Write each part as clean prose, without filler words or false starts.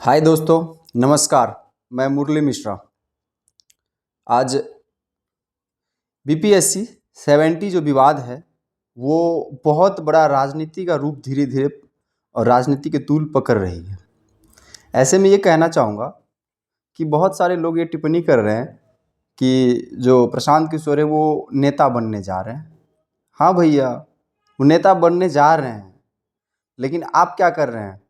हाय दोस्तों, नमस्कार। मैं मुरली मिश्रा। आज बीपीएससी 70 जो विवाद है वो बहुत बड़ा राजनीति का रूप धीरे धीरे और राजनीति के तूल पकड़ रही है। ऐसे में ये कहना चाहूँगा कि बहुत सारे लोग ये टिप्पणी कर रहे हैं कि जो प्रशांत किशोर है वो नेता बनने जा रहे हैं। हाँ भैया, वो नेता बनने जा रहे हैं, लेकिन आप क्या कर रहे हैं?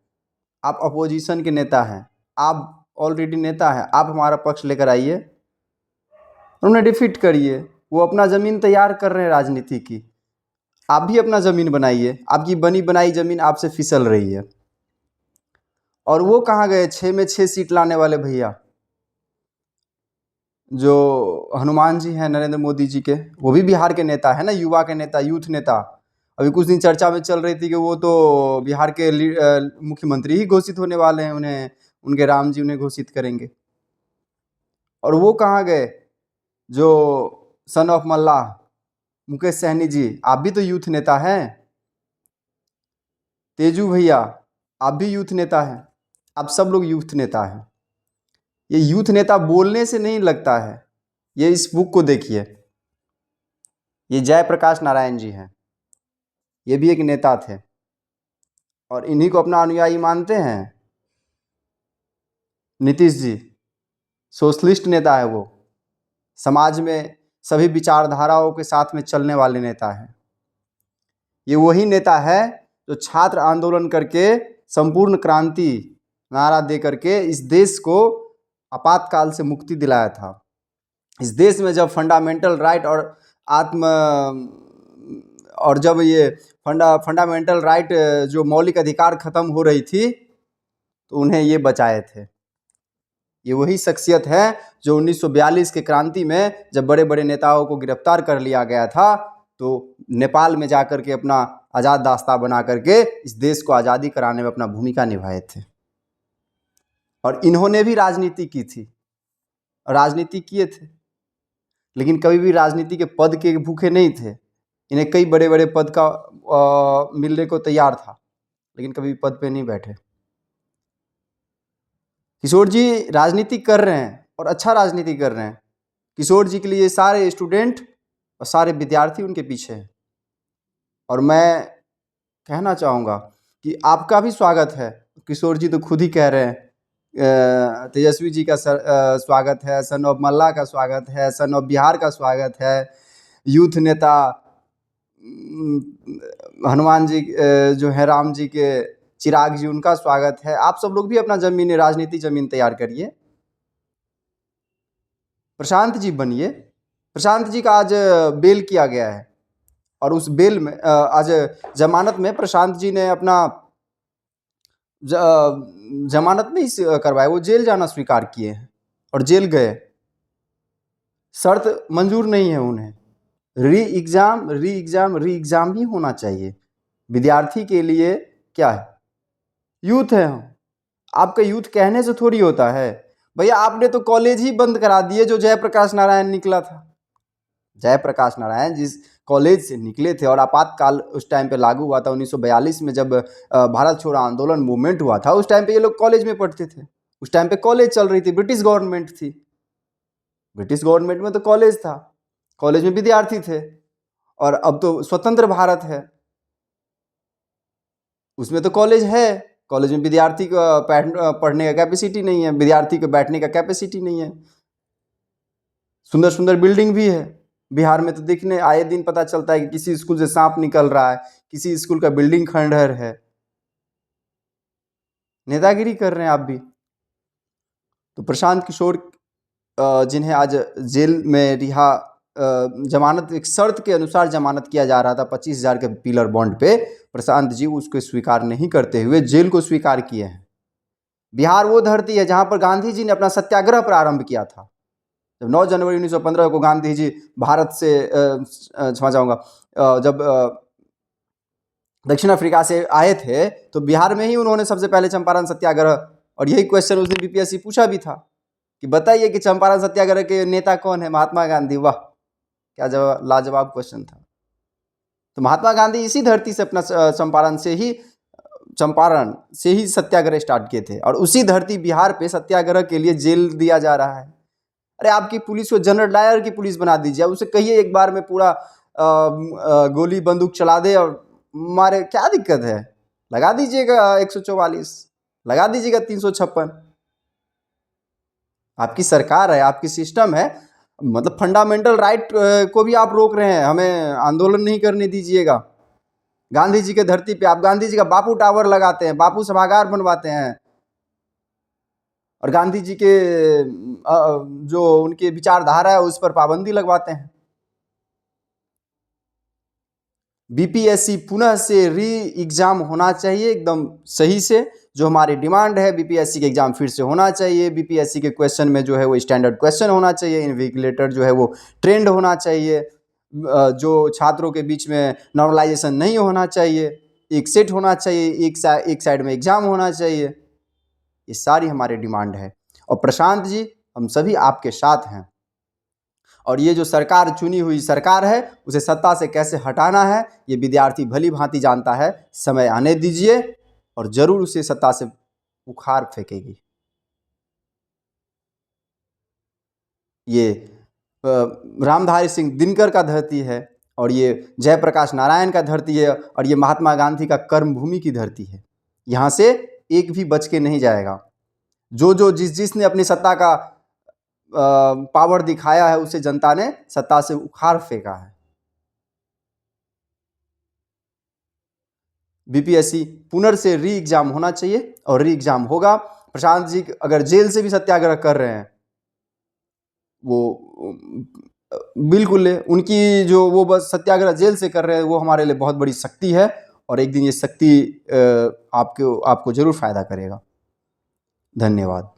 आप अपोजिशन के नेता हैं, आप ऑलरेडी नेता हैं। आप हमारा पक्ष लेकर आइए, उन्हें डिफीट करिए। वो अपना ज़मीन तैयार कर रहे हैं राजनीति की। आप भी अपना ज़मीन बनाइए। आपकी बनी बनाई ज़मीन आपसे फिसल रही है। और वो कहाँ गए 6 में 6 सीट लाने वाले भैया, जो हनुमान जी हैं नरेंद्र मोदी जी के? वो भी बिहार के नेता है ना, युवा के नेता, यूथ नेता। अभी कुछ दिन चर्चा में चल रही थी कि वो तो बिहार के मुख्यमंत्री ही घोषित होने वाले हैं। उन्हें उनके राम जी उन्हें घोषित करेंगे। और वो कहाँ गए जो सन ऑफ मल्लाह, मुकेश सहनी जी? आप भी तो यूथ नेता हैं। तेजू भैया, आप भी यूथ नेता हैं। आप सब लोग यूथ नेता हैं। ये यूथ नेता बोलने से नहीं लगता है। ये इस बुक को देखिए, ये जयप्रकाश नारायण जी हैं। ये भी एक नेता थे और इन्हीं को अपना अनुयायी मानते हैं। नीतीश जी सोशलिस्ट नेता है। वो समाज में सभी विचारधाराओं के साथ में चलने वाले नेता हैं। ये वही नेता है जो छात्र आंदोलन करके संपूर्ण क्रांति नारा दे करके इस देश को आपातकाल से मुक्ति दिलाया था। इस देश में जब फंडामेंटल राइट और जब ये फंडामेंटल राइट जो मौलिक अधिकार खत्म हो रही थी तो उन्हें ये बचाए थे। ये वही शख्सियत है जो 1942 के क्रांति में जब बड़े बड़े नेताओं को गिरफ्तार कर लिया गया था तो नेपाल में जाकर के अपना आज़ाद दास्ता बना करके इस देश को आज़ादी कराने में अपना भूमिका निभाए थे। और इन्होंने भी राजनीति की थी, राजनीति किए थे, लेकिन कभी भी राजनीति के पद के भूखे नहीं थे। इन्हें कई बड़े बड़े पद का मिलने को तैयार था, लेकिन कभी भी पद पे नहीं बैठे। किशोर जी राजनीति कर रहे हैं और अच्छा राजनीति कर रहे हैं। किशोर जी के लिए सारे स्टूडेंट और सारे विद्यार्थी उनके पीछे हैं। और मैं कहना चाहूँगा कि आपका भी स्वागत है। किशोर जी तो खुद ही कह रहे हैं। तेजस्वी जी का स्वागत है, सन ऑफ मल्ला का स्वागत है, सन ऑफ बिहार का स्वागत है, यूथ नेता हनुमान जी जो है राम जी के चिराग जी, उनका स्वागत है। आप सब लोग भी अपना राजनीति जमीन तैयार करिए। प्रशांत जी बनिए। प्रशांत जी का आज बेल किया गया है और उस बेल में आज जमानत में प्रशांत जी ने अपना जमानत नहीं करवाए, वो जेल जाना स्वीकार किए हैं और जेल गए। शर्त मंजूर नहीं है उन्हें। री एग्जाम ही होना चाहिए। विद्यार्थी के लिए क्या है, यूथ है हम। आपका यूथ कहने से थोड़ी होता है भैया। आपने तो कॉलेज ही बंद करा दिए जो जयप्रकाश नारायण निकला था। जयप्रकाश नारायण जिस कॉलेज से निकले थे और आपातकाल उस टाइम पे लागू हुआ था 1942 में, जब भारत छोड़ो आंदोलन मूवमेंट हुआ था, उस टाइम पे ये लोग कॉलेज में पढ़ते थे। उस टाइम पे कॉलेज चल रही थी, ब्रिटिश गवर्नमेंट थी। ब्रिटिश गवर्नमेंट में तो कॉलेज था, कॉलेज में विद्यार्थी थे। और अब तो स्वतंत्र भारत है, उसमें तो कॉलेज है। कॉलेज में विद्यार्थी को पढ़ने का कैपेसिटी नहीं है, विद्यार्थी को बैठने का कैपेसिटी नहीं है। सुंदर सुंदर बिल्डिंग भी है बिहार में, तो देखने आए दिन पता चलता है कि किसी स्कूल से सांप निकल रहा है, किसी स्कूल का बिल्डिंग खंडहर है। नेतागिरी कर रहे हैं आप भी। तो प्रशांत किशोर जिन्हें आज जेल में रिहा जमानत, एक शर्त के अनुसार जमानत किया जा रहा था 25,000 के पिलर बॉन्ड पे, प्रशांत जी उसको स्वीकार नहीं करते हुए जेल को स्वीकार किए हैं। बिहार वो धरती है जहां पर गांधी जी ने अपना सत्याग्रह प्रारंभ किया था। जब 9 जनवरी 1915 को गांधी जी भारत से क्षमा चाहूँगा, जब दक्षिण अफ्रीका से आए थे तो बिहार में ही उन्होंने सबसे पहले चंपारण सत्याग्रह, और यही क्वेश्चन उस दिन बीपीएससी पूछा भी था कि बताइए कि चंपारण सत्याग्रह के नेता कौन है? महात्मा गांधी। वाह, क्या जवाब, लाजवाब क्वेश्चन था। तो महात्मा गांधी इसी धरती से अपना चंपारण से ही चंपारण से ही सत्याग्रह स्टार्ट किए थे और उसी धरती बिहार पे सत्याग्रह के लिए जेल दिया जा रहा है। अरे आपकी पुलिस को जनरल डायर की पुलिस बना दीजिए, उसे कहिए एक बार में पूरा गोली बंदूक चला दे और मारे, क्या दिक्कत है? लगा दीजिएगा 144, लगा दीजिएगा 356। आपकी सरकार है, आपकी सिस्टम है, मतलब फंडामेंटल राइट को भी आप रोक रहे हैं। हमें आंदोलन नहीं करने दीजिएगा। गांधी जी के धरती पे आप गांधी जी का बापू टावर लगाते हैं, बापू सभागार बनवाते हैं और गांधी जी के जो उनके विचारधारा है उस पर पाबंदी लगवाते हैं। बीपीएससी पुनः से री एग्जाम होना चाहिए एकदम सही से, जो हमारी डिमांड है। बीपीएससी के एग्जाम फिर से होना चाहिए। बीपीएससी के क्वेश्चन में जो है वो स्टैंडर्ड क्वेश्चन होना चाहिए। इन्विजिलेटर जो है वो ट्रेंड होना चाहिए। जो छात्रों के बीच में नॉर्मलाइजेशन नहीं होना चाहिए, एक सेट होना चाहिए, एक साइड में एग्जाम होना चाहिए। ये सारी हमारी डिमांड है और प्रशांत जी हम सभी आपके साथ हैं। और ये जो सरकार चुनी हुई सरकार है उसे सत्ता से कैसे हटाना है ये विद्यार्थी भली भांति जानता है। समय आने दीजिए और जरूर उसे सत्ता से उखाड़ फेंकेगी। ये रामधारी सिंह दिनकर का धरती है और ये जयप्रकाश नारायण का धरती है और ये महात्मा गांधी का कर्मभूमि की धरती है। यहाँ से एक भी बच के नहीं जाएगा। जो जिसने अपनी सत्ता का पावर दिखाया है उसे जनता ने सत्ता से उखाड़ फेंका है। बीपीएससी पुनर्से री एग्जाम होना चाहिए और री एग्जाम होगा। प्रशांत जी अगर जेल से भी सत्याग्रह कर रहे हैं वो बिल्कुल ले, उनकी जो वो बस सत्याग्रह जेल से कर रहे हैं वो हमारे लिए बहुत बड़ी शक्ति है और एक दिन ये शक्ति आपको जरूर फायदा करेगा। धन्यवाद।